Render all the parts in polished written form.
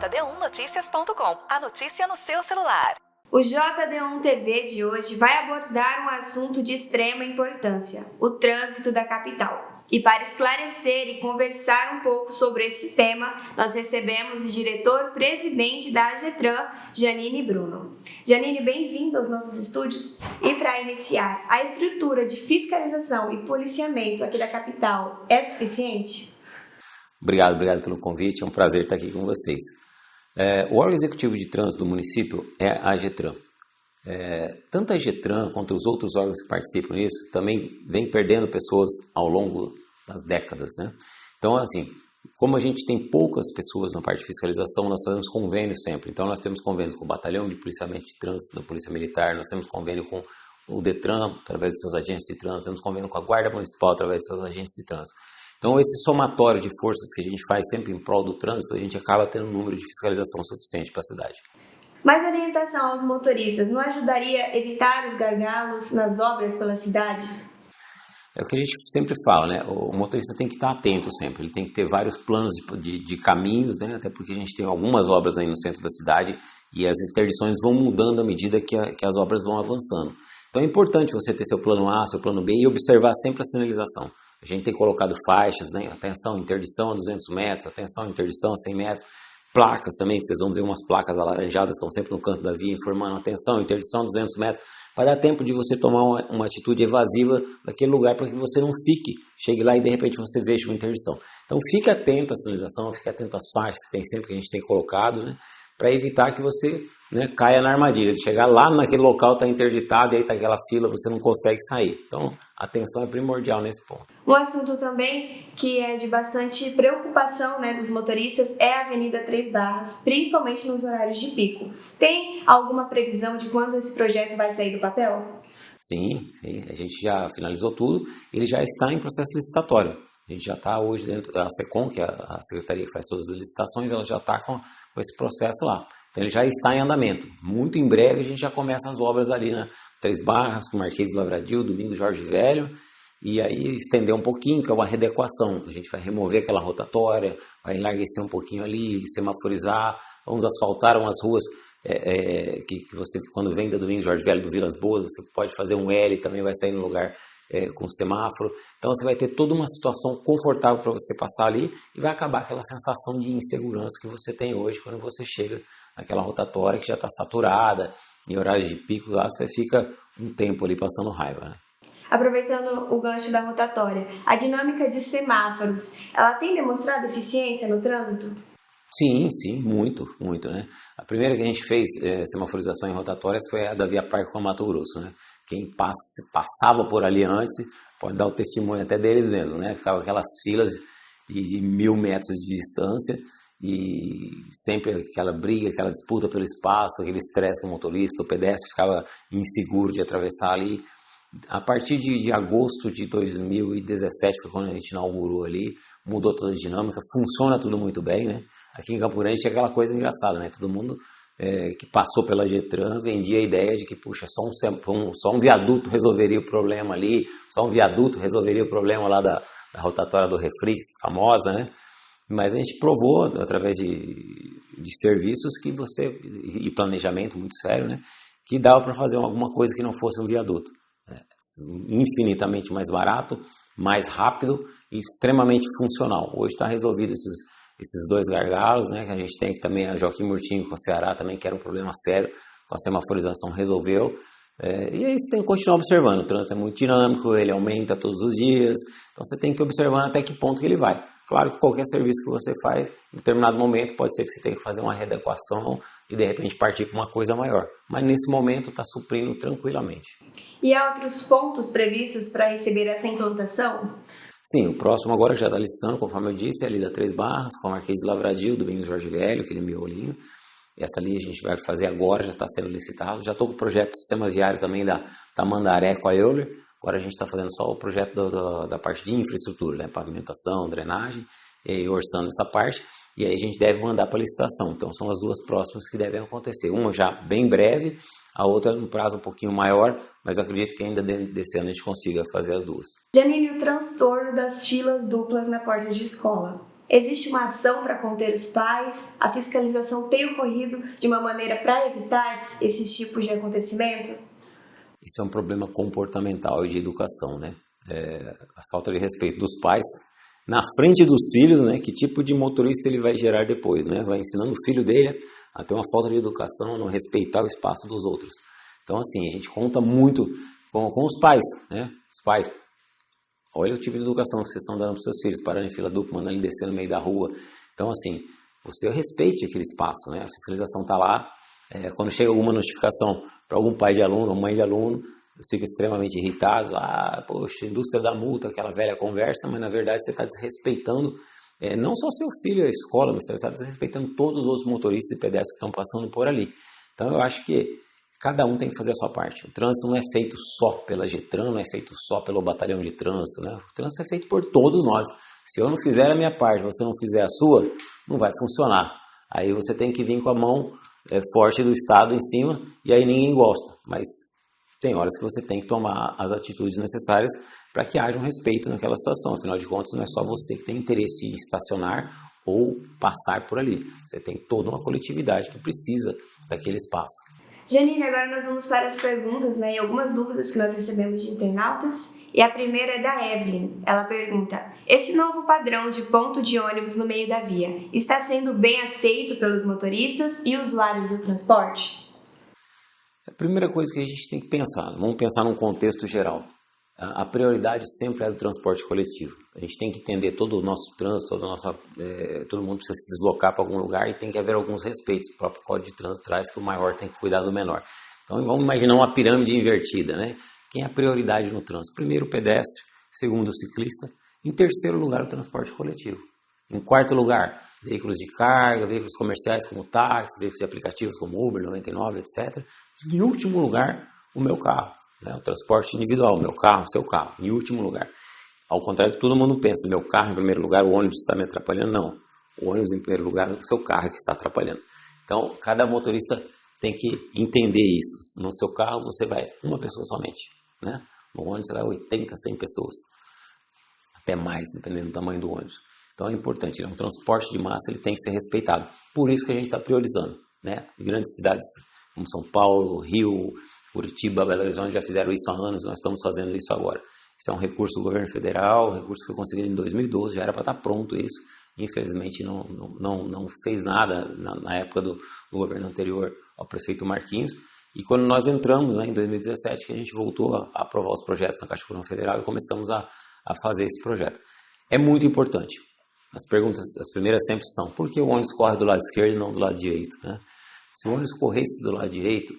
jd1noticias.com, a notícia no seu celular. O JD1 TV de hoje vai abordar um assunto de extrema importância, o trânsito da capital. E para esclarecer e conversar um pouco sobre esse tema, nós recebemos o diretor-presidente da AGETRAN, Janine Bruno. Janine, bem-vinda aos nossos estúdios. E para iniciar, a estrutura de fiscalização e policiamento aqui da capital é suficiente? Obrigado pelo convite, é um prazer estar aqui com vocês. O órgão executivo de trânsito do município é a AGETRAN. Tanto a AGETRAN quanto os outros órgãos que participam nisso também vem perdendo pessoas ao longo das décadas, né? Então, assim, como a gente tem poucas pessoas na parte de fiscalização, nós fazemos convênios sempre. Então, nós temos convênios com o Batalhão de Policiamento de Trânsito da Polícia Militar, nós temos convênio com o DETRAN, através dos seus agentes de trânsito, temos convênio com a Guarda Municipal, através dos seus agentes de trânsito. Então, esse somatório de forças que a gente faz sempre em prol do trânsito, a gente acaba tendo um número de fiscalização suficiente para a cidade. Mas orientação aos motoristas não ajudaria a evitar os gargalos nas obras pela cidade? É o que a gente sempre fala, né? O motorista tem que estar atento sempre, ele tem que ter vários planos de caminhos, né? Até porque a gente tem algumas obras aí no centro da cidade e as interdições vão mudando à medida que as obras vão avançando. Então é importante você ter seu plano A, seu plano B e observar sempre a sinalização. A gente tem colocado faixas, né? Atenção, interdição a 200 metros, atenção, interdição a 100 metros. Placas também, que vocês vão ver umas placas alaranjadas, estão sempre no canto da via, informando, atenção, interdição a 200 metros, para dar tempo de você tomar uma atitude evasiva daquele lugar, para que você não chegue lá e de repente você veja uma interdição. Então fique atento à sinalização, fique atento às faixas que tem sempre, que a gente tem colocado, né? Para evitar que você, né, caia na armadilha, de chegar lá naquele local, está interditado, e aí está aquela fila, você não consegue sair. Então, atenção é primordial nesse ponto. Um assunto também que é de bastante preocupação, né, dos motoristas é a Avenida Três Barras, principalmente nos horários de pico. Tem alguma previsão de quando esse projeto vai sair do papel? Sim, a gente já finalizou tudo, ele já está em processo licitatório. A gente já está hoje dentro da SECOM, que é a secretaria que faz todas as licitações, ela já está com esse processo lá. Então ele já está em andamento. Muito em breve a gente já começa as obras ali na Três Barras, com Marquês de Lavradio, Domingos Jorge Velho, e aí estender um pouquinho, que é uma readequação. A gente vai remover aquela rotatória, vai enlarguecer um pouquinho ali, semaforizar, vamos asfaltar umas ruas que você, quando vem da Domingos Jorge Velho, do Vilas Boas, você pode fazer um L, também vai sair no lugar com semáforo. Então você vai ter toda uma situação confortável para você passar ali e vai acabar aquela sensação de insegurança que você tem hoje quando você chega naquela rotatória que já está saturada, em horários de pico lá você fica um tempo ali passando raiva, né? Aproveitando o gancho da rotatória, a dinâmica de semáforos, ela tem demonstrado eficiência no trânsito? Sim, muito, né? A primeira que a gente fez semaforização em rotatórias foi a da Via Parque com a Mato Grosso, né? Quem passava por ali antes pode dar o testemunho até deles mesmo, né? Ficava aquelas filas de 1.000 metros de distância e sempre aquela briga, aquela disputa pelo espaço, aquele estresse com o motorista, o pedestre ficava inseguro de atravessar ali. A partir de agosto de 2017, foi quando a gente inaugurou ali, mudou toda a dinâmica, funciona tudo muito bem, né? Aqui em Campo Grande tinha aquela coisa engraçada, né? Todo mundo que passou pela AGETRAN vendia a ideia de que, puxa, só um viaduto resolveria o problema ali, só um viaduto resolveria o problema lá da rotatória do Refri, famosa, né? Mas a gente provou, através de serviços e planejamento muito sério, né? Que dava para fazer alguma coisa que não fosse um viaduto. Infinitamente mais barato, mais rápido e extremamente funcional. Hoje está resolvido esses dois gargalos, né, que a gente tem, que também a Joaquim Murtinho com o Ceará também, que era um problema sério, com a semaforização resolveu. E aí você tem que continuar observando, o trânsito é muito dinâmico, ele aumenta todos os dias, então você tem que observar até que ponto que ele vai. Claro que qualquer serviço que você faz, em determinado momento, pode ser que você tenha que fazer uma readequação e de repente partir para uma coisa maior. Mas nesse momento está suprindo tranquilamente. E há outros pontos previstos para receber essa implantação? Sim, o próximo agora já está licitando, conforme eu disse, é ali da Três Barras, com a Marquês de Lavradio, do Domingos Jorge Velho, aquele miolinho. Essa ali a gente vai fazer agora, já está sendo licitado. Já estou com o projeto do sistema viário também da Tamandaré com a Euler. Agora a gente está fazendo só o projeto da parte de infraestrutura, né? Pavimentação, drenagem, e orçando essa parte. E aí a gente deve mandar para licitação. Então são as duas próximas que devem acontecer. Uma já bem breve, a outra num prazo um pouquinho maior, mas eu acredito que ainda desse ano a gente consiga fazer as duas. Janine, o transtorno das filas duplas na porta de escola. Existe uma ação para conter os pais? A fiscalização tem ocorrido de uma maneira para evitar esses tipos de acontecimento? Isso é um problema comportamental e de educação, né? A falta de respeito dos pais na frente dos filhos, né? Que tipo de motorista ele vai gerar depois, né? Vai ensinando o filho dele a ter uma falta de educação, a não respeitar o espaço dos outros. Então, assim, a gente conta muito com os pais, né? Os pais, olha o tipo de educação que vocês estão dando para os seus filhos, parando em fila dupla, mandando ele descer no meio da rua. Então, assim, você respeite aquele espaço, né? A fiscalização está lá. Quando chega alguma notificação para algum pai de aluno ou mãe de aluno, eles ficam extremamente irritados. Poxa, indústria da multa, aquela velha conversa, mas na verdade você está desrespeitando não só seu filho, a escola, mas você está desrespeitando todos os outros motoristas e pedestres que estão passando por ali. Então, eu acho que cada um tem que fazer a sua parte. O trânsito não é feito só pela Getran, não é feito só pelo batalhão de trânsito, né? O trânsito é feito por todos nós. Se eu não fizer a minha parte, você não fizer a sua, não vai funcionar. Aí você tem que vir com a mão forte do Estado em cima e aí ninguém gosta. Mas tem horas que você tem que tomar as atitudes necessárias para que haja um respeito naquela situação. Afinal de contas, não é só você que tem interesse em estacionar ou passar por ali. Você tem toda uma coletividade que precisa daquele espaço. Janine, agora nós vamos para as perguntas, né, e algumas dúvidas que nós recebemos de internautas. E a primeira é da Evelyn. Ela pergunta: esse novo padrão de ponto de ônibus no meio da via está sendo bem aceito pelos motoristas e usuários do transporte? A primeira coisa que a gente tem que pensar, vamos pensar num contexto geral. A prioridade sempre é do transporte coletivo. A gente tem que entender todo o nosso trânsito, todo mundo precisa se deslocar para algum lugar e tem que haver alguns respeitos. O próprio Código de Trânsito traz que o maior tem que cuidar do menor. Então vamos imaginar uma pirâmide invertida, né? Quem é a prioridade no trânsito? Primeiro o pedestre, segundo o ciclista, em terceiro lugar o transporte coletivo. Em quarto lugar, veículos de carga, veículos comerciais como táxi, veículos de aplicativos como Uber, 99, etc. E em último lugar, o meu carro. O transporte individual, meu carro, seu carro, em último lugar. Ao contrário do que todo mundo pensa, meu carro em primeiro lugar, o ônibus está me atrapalhando. Não, o ônibus em primeiro lugar, o seu carro que está atrapalhando. Então, cada motorista tem que entender isso. No seu carro você vai uma pessoa somente, né? No ônibus você vai 80, 100 pessoas, até mais, dependendo do tamanho do ônibus. Então é importante, é um transporte de massa, ele tem que ser respeitado. Por isso que a gente está priorizando, né? Em grandes cidades como São Paulo, Rio, Curitiba, Belo Horizonte já fizeram isso há anos, nós estamos fazendo isso agora. Isso é um recurso do governo federal, um recurso que foi conseguido em 2012, já era para estar pronto isso. Infelizmente não fez nada na época do governo anterior ao prefeito Marquinhos. E quando nós entramos, né, em 2017, que a gente voltou a aprovar os projetos na Caixa Econômica Federal e começamos a fazer esse projeto. É muito importante. As primeiras sempre são: por que o ônibus corre do lado esquerdo e não do lado direito, né? Se o ônibus corresse do lado direito,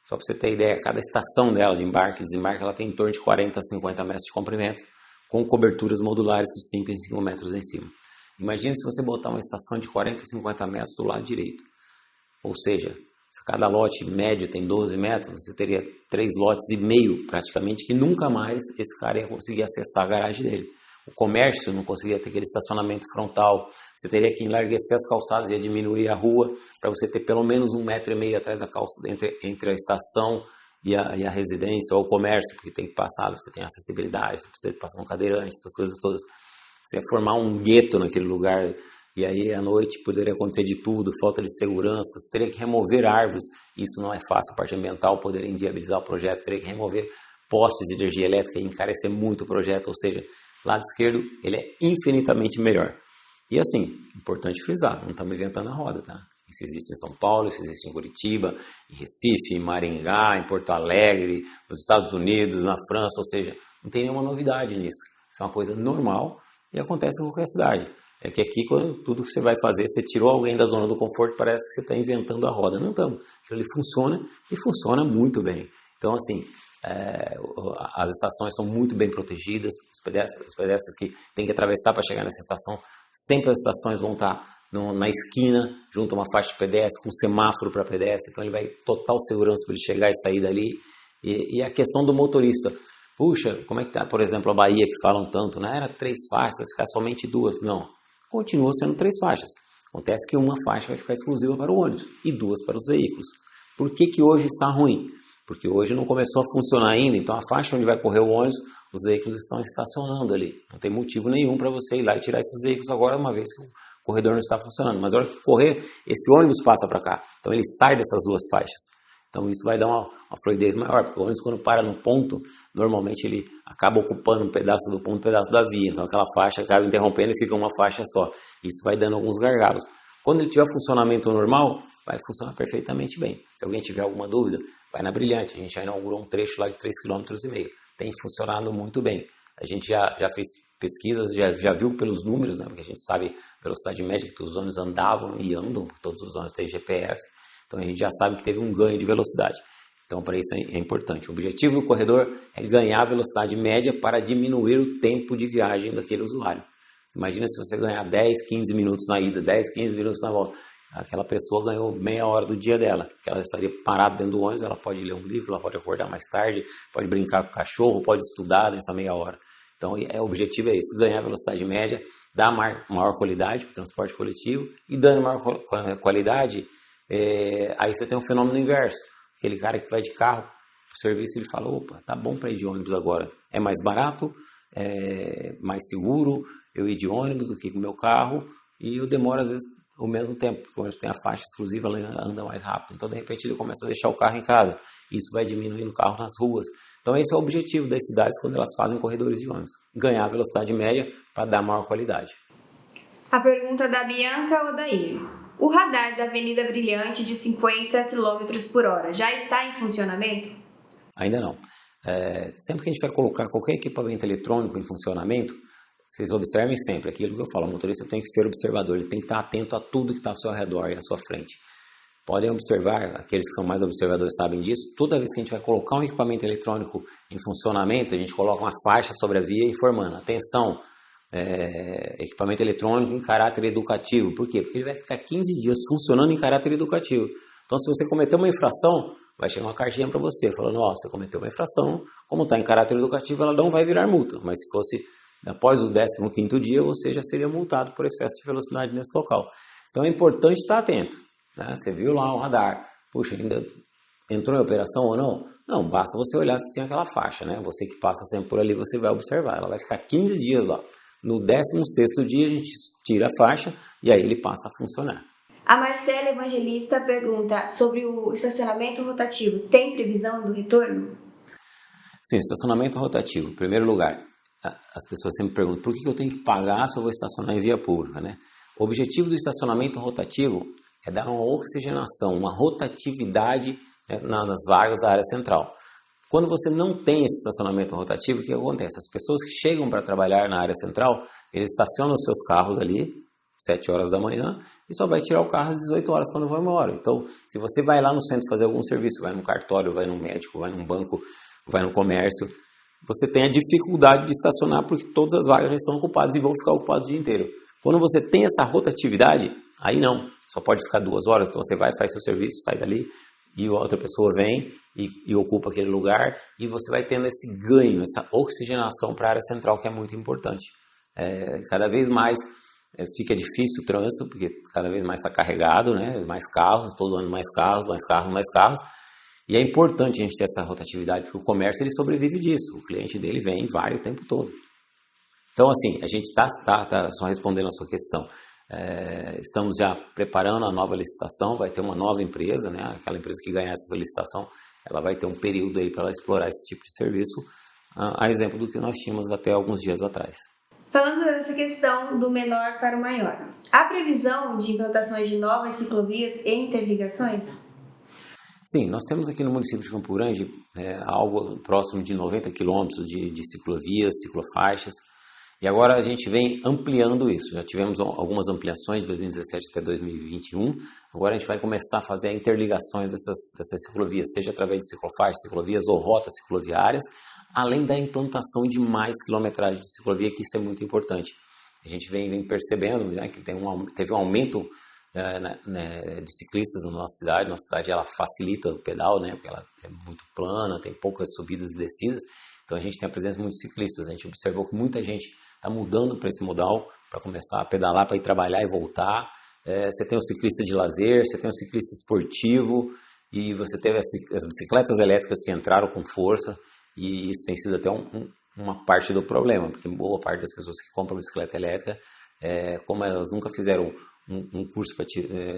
só para você ter ideia, cada estação dela de embarque e desembarque, ela tem em torno de 40 a 50 metros de comprimento, com coberturas modulares de 5 em 5 metros em cima. Imagina se você botar uma estação de 40 a 50 metros do lado direito. Ou seja, se cada lote médio tem 12 metros, você teria 3 lotes e meio, praticamente, que nunca mais esse cara ia conseguir acessar a garagem dele. O comércio não conseguia ter aquele estacionamento frontal, você teria que enlarguecer as calçadas e diminuir a rua para você ter pelo menos 1,5 metro atrás da calçada entre a estação e a residência ou o comércio, porque tem que passar, você tem acessibilidade, você precisa passar um cadeirante, essas coisas todas. Você ia formar um gueto naquele lugar e aí à noite poderia acontecer de tudo, falta de segurança, você teria que remover árvores, isso não é fácil, a parte ambiental poderia inviabilizar o projeto, teria que remover postes de energia elétrica e encarecer muito o projeto, ou seja, lado esquerdo, ele é infinitamente melhor. E assim, importante frisar, não estamos inventando a roda, tá? Isso existe em São Paulo, isso existe em Curitiba, em Recife, em Maringá, em Porto Alegre, nos Estados Unidos, na França, ou seja, não tem nenhuma novidade nisso. Isso é uma coisa normal e acontece em qualquer cidade. É que aqui, quando tudo que você vai fazer, você tirou alguém da zona do conforto, parece que você está inventando a roda. Não estamos. Aquilo ali funciona e funciona muito bem. Então, assim, as estações são muito bem protegidas, os pedestres que têm que atravessar para chegar nessa estação, sempre as estações vão estar na esquina, junto a uma faixa de pedestre, com semáforo para pedestre, então ele vai total segurança para ele chegar e sair dali. E a questão do motorista, puxa, como é que está, por exemplo, a Bahia, que falam tanto, né? Era 3 faixas, vai ficar somente 2, não, continua sendo 3 faixas, acontece que uma faixa vai ficar exclusiva para o ônibus e 2 para os veículos. Por que hoje está ruim? porque hoje não começou a funcionar ainda, então a faixa onde vai correr o ônibus, os veículos estão estacionando ali. Não tem motivo nenhum para você ir lá e tirar esses veículos agora, uma vez que o corredor não está funcionando. Mas na hora que correr, esse ônibus passa para cá. Então ele sai dessas duas faixas. Então isso vai dar uma fluidez maior, porque o ônibus quando para no ponto, normalmente ele acaba ocupando um pedaço do ponto, um pedaço da via. Então aquela faixa acaba interrompendo e fica uma faixa só. Isso vai dando alguns gargalos. Quando ele tiver funcionamento normal, vai funcionar perfeitamente bem. Se alguém tiver alguma dúvida, vai na Brilhante. A gente já inaugurou um trecho lá de 3,5 km. Tem funcionado muito bem. A gente já fez pesquisas, já viu pelos números, né? Porque a gente sabe a velocidade média que os ônibus andavam e andam, porque todos os ônibus têm GPS. Então a gente já sabe que teve um ganho de velocidade. Então para isso é importante. O objetivo do corredor é ganhar a velocidade média para diminuir o tempo de viagem daquele usuário. Imagina se você ganhar 10, 15 minutos na ida, 10, 15 minutos na volta. Aquela pessoa ganhou meia hora do dia dela, que ela estaria parada dentro do ônibus, ela pode ler um livro, ela pode acordar mais tarde, pode brincar com o cachorro, pode estudar nessa meia hora. Então o objetivo é isso, ganhar velocidade média, dar maior qualidade para o transporte coletivo, e dando maior qualidade, aí você tem um fenômeno inverso. Aquele cara que vai de carro para o serviço, ele fala, opa, tá bom para ir de ônibus agora, é mais barato, é mais seguro eu ir de ônibus do que com o meu carro, e eu demoro às vezes o mesmo tempo, porque quando tem a faixa exclusiva, ela anda mais rápido. Então, de repente, ele começa a deixar o carro em casa. Isso vai diminuindo o carro nas ruas. Então, esse é o objetivo das cidades quando elas fazem corredores de ônibus. Ganhar a velocidade média para dar maior qualidade. A pergunta da Bianca Odair. O radar da Avenida Brilhante de 50 km por hora já está em funcionamento? Ainda não. Sempre que a gente vai colocar qualquer equipamento eletrônico em funcionamento, vocês observem sempre aquilo que eu falo, o motorista tem que ser observador, ele tem que estar atento a tudo que está ao seu redor e à sua frente. Podem observar, aqueles que são mais observadores sabem disso, toda vez que a gente vai colocar um equipamento eletrônico em funcionamento, a gente coloca uma faixa sobre a via informando, atenção, equipamento eletrônico em caráter educativo. Por quê? Porque ele vai ficar 15 dias funcionando em caráter educativo. Então, se você cometer uma infração, vai chegar uma cartinha para você, falando, você cometeu uma infração, como está em caráter educativo, ela não vai virar multa, mas se fosse após o 15º dia, você já seria multado por excesso de velocidade nesse local. Então é importante estar atento. Né? Você viu lá o radar, puxa, ainda entrou em operação ou não? Não, basta você olhar se tem aquela faixa, né? Você que passa sempre por ali, você vai observar. Ela vai ficar 15 dias lá. No 16º dia, a gente tira a faixa e aí ele passa a funcionar. A Marcela Evangelista pergunta sobre o estacionamento rotativo. Tem previsão do retorno? Sim, estacionamento rotativo. Em primeiro lugar, as pessoas sempre perguntam por que eu tenho que pagar se eu vou estacionar em via pública, né? O objetivo do estacionamento rotativo é dar uma oxigenação, uma rotatividade, né, nas vagas da área central. Quando você não tem esse estacionamento rotativo, o que acontece? As pessoas que chegam para trabalhar na área central, eles estacionam os seus carros ali, 7 horas da manhã, e só vai tirar o carro às 18 horas quando vai embora. Então, se você vai lá no centro fazer algum serviço, vai no cartório, vai no médico, vai num banco, vai no comércio, você tem a dificuldade de estacionar porque todas as vagas já estão ocupadas e vão ficar ocupadas o dia inteiro. Quando você tem essa rotatividade, aí não, só pode ficar 2 horas, então você vai, faz seu serviço, sai dali e outra pessoa vem e ocupa aquele lugar e você vai tendo esse ganho, essa oxigenação para a área central que é muito importante. Cada vez mais fica difícil o trânsito porque cada vez mais está carregado, né? Mais carros, todo ano mais carros, mais carros, mais carros. E é importante a gente ter essa rotatividade, porque o comércio ele sobrevive disso. O cliente dele vem e vai o tempo todo. Então, assim, a gente está só respondendo a sua questão. Estamos já preparando a nova licitação, vai ter uma nova empresa, né? Aquela empresa que ganhar essa licitação, ela vai ter um período aí para ela explorar esse tipo de serviço, a exemplo do que nós tínhamos até alguns dias atrás. Falando dessa questão do menor para o maior, há previsão de implantações de novas ciclovias e interligações? Sim, nós temos aqui no município de Campo Grande algo próximo de 90 quilômetros de ciclovias, ciclofaixas, e agora a gente vem ampliando isso. Já tivemos algumas ampliações de 2017 até 2021, agora a gente vai começar a fazer interligações dessas ciclovias, seja através de ciclofaixas, ciclovias ou rotas cicloviárias, além da implantação de mais quilometragem de ciclovia, que isso é muito importante. A gente vem percebendo, né, que teve um aumento de ciclistas na nossa cidade. Nossa cidade ela facilita o pedal, né, porque ela é muito plana, tem poucas subidas e descidas, então a gente tem a presença de muitos ciclistas. A gente observou que muita gente está mudando para esse modal, para começar a pedalar, para ir trabalhar e voltar. Você tem o ciclista de lazer, você tem o ciclista esportivo, e você teve as bicicletas elétricas que entraram com força, e isso tem sido até uma parte do problema, porque boa parte das pessoas que compram bicicleta elétrica, como elas nunca fizeram um curso para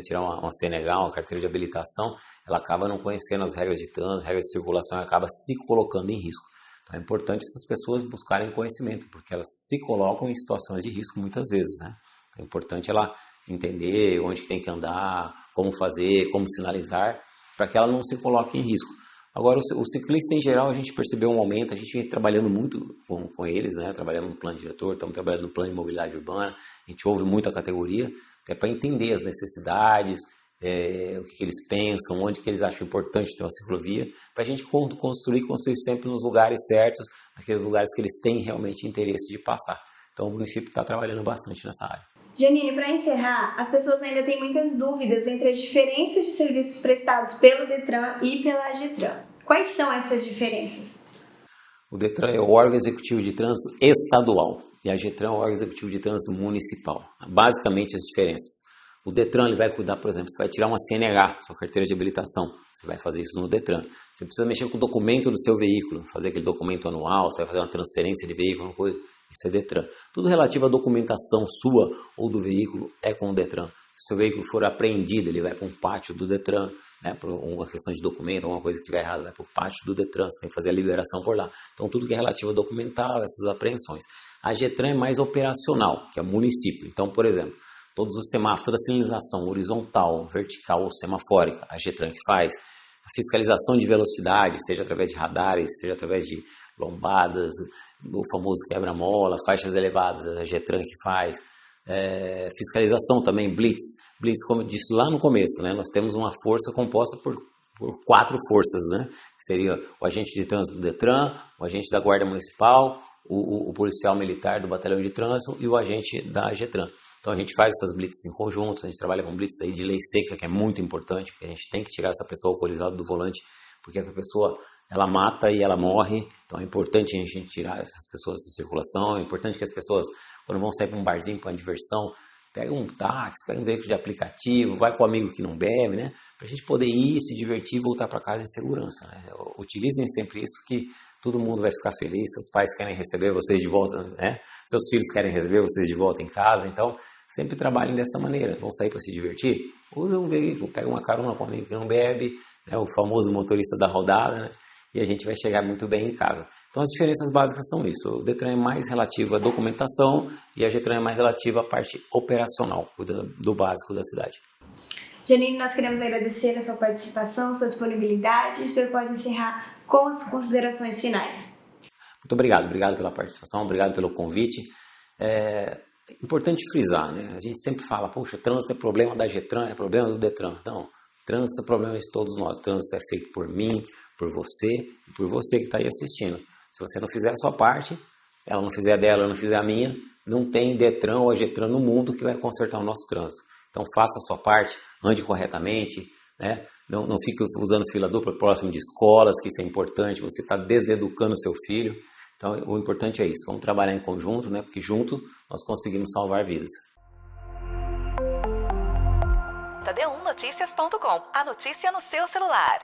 tirar uma CNH, uma carteira de habilitação, ela acaba não conhecendo as regras de trânsito, regras de circulação, e acaba se colocando em risco. Então é importante essas pessoas buscarem conhecimento, porque elas se colocam em situações de risco muitas vezes, né? É importante ela entender onde que tem que andar, como fazer, como sinalizar, para que ela não se coloque em risco. Agora, o ciclista em geral, a gente percebeu um aumento, a gente vem trabalhando muito com eles, né? Trabalhando no plano diretor, estamos trabalhando no plano de mobilidade urbana, a gente ouve muito a categoria, que é para entender as necessidades, o que eles pensam, onde que eles acham importante ter uma ciclovia, para a gente construir sempre nos lugares certos, naqueles lugares que eles têm realmente interesse de passar. Então o município está trabalhando bastante nessa área. Janine, para encerrar, as pessoas ainda têm muitas dúvidas entre as diferenças de serviços prestados pelo Detran e pela AGETRAN. Quais são essas diferenças? O Detran é o órgão executivo de trânsito estadual e a AGETRAN é o órgão executivo de trânsito municipal. Basicamente as diferenças. O Detran ele vai cuidar, por exemplo, você vai tirar uma CNH, sua carteira de habilitação, você vai fazer isso no Detran. Você precisa mexer com o documento do seu veículo, fazer aquele documento anual, você vai fazer uma transferência de veículo, uma coisa, isso é Detran. Tudo relativo à documentação sua ou do veículo é com o Detran. Se o seu veículo for apreendido, ele vai para um pátio do Detran, né, por uma questão de documento, alguma coisa que estiver errada, vai para o pátio do Detran, você tem que fazer a liberação por lá. Então tudo que é relativo a documental, essas apreensões. A AGETRAN é mais operacional, que é município. Então, por exemplo, todos os semáforos, toda a sinalização horizontal, vertical ou semafórica, a AGETRAN que faz. A fiscalização de velocidade, seja através de radares, seja através de lombadas, o famoso quebra-mola, faixas elevadas, a AGETRAN que faz. Fiscalização também, blitz. Blitz, como eu disse lá no começo, né? Nós temos uma força composta por 4 forças, né? Que seria o agente de trânsito do Detran, o agente da Guarda Municipal, o policial militar do Batalhão de Trânsito e o agente da AGETRAN. Então a gente faz essas blitz em conjunto, a gente trabalha com blitz aí de lei seca, que é muito importante, porque a gente tem que tirar essa pessoa alcoolizada do volante, porque essa pessoa, ela mata e ela morre, então é importante a gente tirar essas pessoas de circulação, é importante que as pessoas, quando vão sair para um barzinho, para uma diversão, pega um táxi, pega um veículo de aplicativo, vai com um amigo que não bebe, né? Para a gente poder ir, se divertir e voltar para casa em segurança, né? Utilizem sempre isso que todo mundo vai ficar feliz, seus pais querem receber vocês de volta, né? Seus filhos querem receber vocês de volta em casa, então sempre trabalhem dessa maneira. Vão sair para se divertir? Usa um veículo, pega uma carona com um amigo que não bebe, né? O famoso motorista da rodada, né? E a gente vai chegar muito bem em casa. Então as diferenças básicas são isso. O Detran é mais relativo à documentação e a AGETRAN é mais relativa à parte operacional, do básico da cidade. Janine, nós queremos agradecer a sua participação, sua disponibilidade, e o senhor pode encerrar com as considerações finais. Muito obrigado pela participação, obrigado pelo convite. É importante frisar, né? A gente sempre fala, poxa, trânsito é problema da AGETRAN, é problema do Detran. Não, trânsito é problema de todos nós. Trânsito é feito por mim, por você e por você que está aí assistindo. Se você não fizer a sua parte, ela não fizer a dela, eu não fizer a minha, não tem Detran ou AGETRAN no mundo que vai consertar o nosso trânsito. Então faça a sua parte, ande corretamente, né? Não fique usando fila dupla próximo de escolas, que isso é importante, você está deseducando o seu filho. Então o importante é isso, vamos trabalhar em conjunto, né? Porque junto nós conseguimos salvar vidas. Tadeu1noticias.com, a notícia no seu celular.